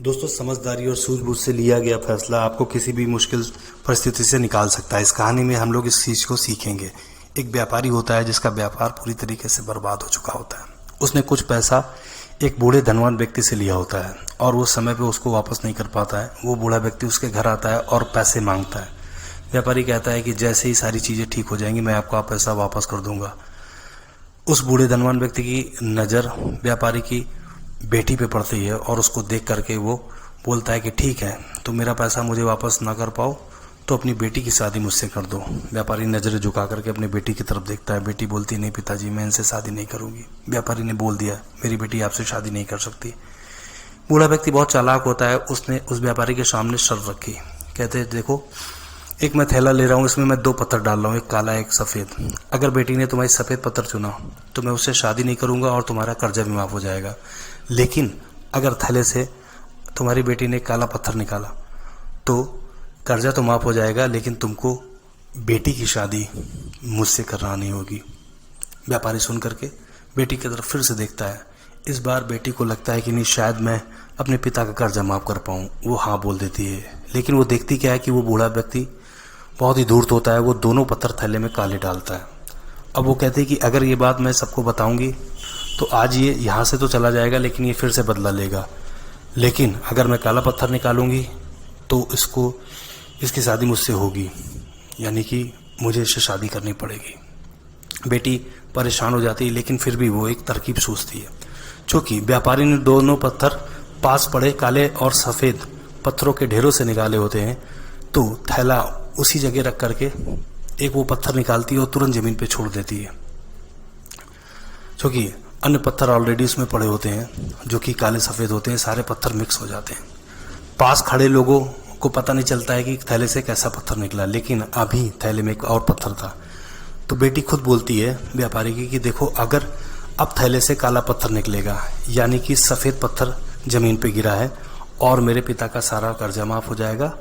दोस्तों, समझदारी और सूझबूझ से लिया गया फैसला आपको किसी भी मुश्किल परिस्थिति से निकाल सकता है। इस कहानी में हम लोग इस चीज़ को सीखेंगे। एक व्यापारी होता है जिसका व्यापार पूरी तरीके से बर्बाद हो चुका होता है। उसने कुछ पैसा एक बूढ़े धनवान व्यक्ति से लिया होता है और वो समय पे उसको वापस नहीं कर पाता है। वो बूढ़ा व्यक्ति उसके घर आता है और पैसे मांगता है। व्यापारी कहता है कि जैसे ही सारी चीज़ें ठीक हो जाएंगी मैं आपको पैसा वापस कर दूंगा। उस बूढ़े धनवान व्यक्ति की नज़र व्यापारी की बेटी पे पड़ती है और उसको देख करके वो बोलता है कि ठीक है, तो मेरा पैसा मुझे वापस ना कर पाओ तो अपनी बेटी की शादी मुझसे कर दो। व्यापारी नज़रें झुका करके अपनी बेटी की तरफ देखता है। बेटी बोलती नहीं पिताजी, मैं इनसे शादी नहीं करूँगी। व्यापारी ने बोल दिया मेरी बेटी आपसे शादी नहीं कर सकती। बूढ़ा व्यक्ति बहुत चालाक होता है। उसने उस व्यापारी के सामने शर्त रखी। कहते देखो, एक मैं थैला ले रहा हूँ, इसमें मैं 2 पत्थर डाल रहा हूँ, एक काला एक सफ़ेद। अगर बेटी ने तुम्हारी सफ़ेद पत्थर चुना तो मैं उससे शादी नहीं करूँगा और तुम्हारा कर्जा भी माफ़ हो जाएगा। लेकिन अगर थैले से तुम्हारी बेटी ने काला पत्थर निकाला तो कर्जा तो माफ़ हो जाएगा, लेकिन तुमको बेटी की शादी मुझसे करानी होगी। व्यापारी सुन करके बेटी की तरफ फिर से देखता है। इस बार बेटी को लगता है कि नहीं, शायद मैं अपने पिता का कर्जा माफ़ कर पाऊँ। वो हाँ बोल देती है, लेकिन वो देखती क्या है कि वो बूढ़ा व्यक्ति बहुत ही धूर्त होता है। वो दोनों पत्थर थैले में काले डालता है। अब वो कहते हैं कि अगर ये बात मैं सबको बताऊंगी तो आज ये यहाँ से तो चला जाएगा, लेकिन ये फिर से बदला लेगा। लेकिन अगर मैं काला पत्थर निकालूंगी तो इसकी शादी मुझसे होगी, यानी कि मुझे इससे शादी करनी पड़ेगी। बेटी परेशान हो जाती है, लेकिन फिर भी वो एक तरकीब सोचती है। चूँकि व्यापारी ने दोनों पत्थर पास पड़े काले और सफ़ेद पत्थरों के ढेरों से निकाले होते हैं, तो थैला उसी जगह रख करके एक वो पत्थर निकालती है और तुरंत ज़मीन पे छोड़ देती है। क्योंकि अन्य पत्थर ऑलरेडी उसमें पड़े होते हैं जो कि काले सफ़ेद होते हैं। सारे पत्थर मिक्स हो जाते हैं। पास खड़े लोगों को पता नहीं चलता है कि थैले से कैसा पत्थर निकला, लेकिन अभी थैले में एक और पत्थर था। तो बेटी खुद बोलती है व्यापारी की कि देखो, अगर अब थैले से काला पत्थर निकलेगा, यानी कि सफ़ेद पत्थर ज़मीन पे गिरा है और मेरे पिता का सारा कर्जा माफ़ हो जाएगा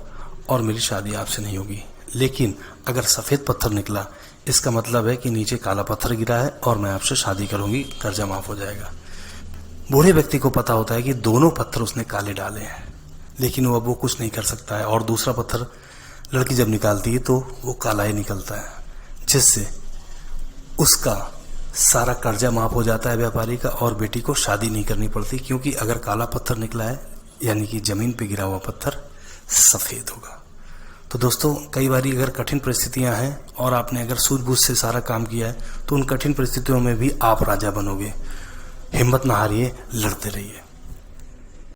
और मेरी शादी आपसे नहीं होगी। लेकिन अगर सफ़ेद पत्थर निकला, इसका मतलब है कि नीचे काला पत्थर गिरा है और मैं आपसे शादी करूंगी, कर्जा माफ़ हो जाएगा। बूढ़े व्यक्ति को पता होता है कि दोनों पत्थर उसने काले डाले हैं, लेकिन वो कुछ नहीं कर सकता है। और दूसरा पत्थर लड़की जब निकालती है तो वो काला ही निकलता है, जिससे उसका सारा कर्जा माफ़ हो जाता है व्यापारी का, और बेटी को शादी नहीं करनी पड़ती। क्योंकि अगर काला पत्थर निकला है, यानी कि ज़मीन पे गिरा हुआ पत्थर सफ़ेद होगा। तो दोस्तों, कई बारी अगर कठिन परिस्थितियां हैं और आपने अगर सूझबूझ से सारा काम किया है तो उन कठिन परिस्थितियों में भी आप राजा बनोगे। हिम्मत ना हारिए, लड़ते रहिए।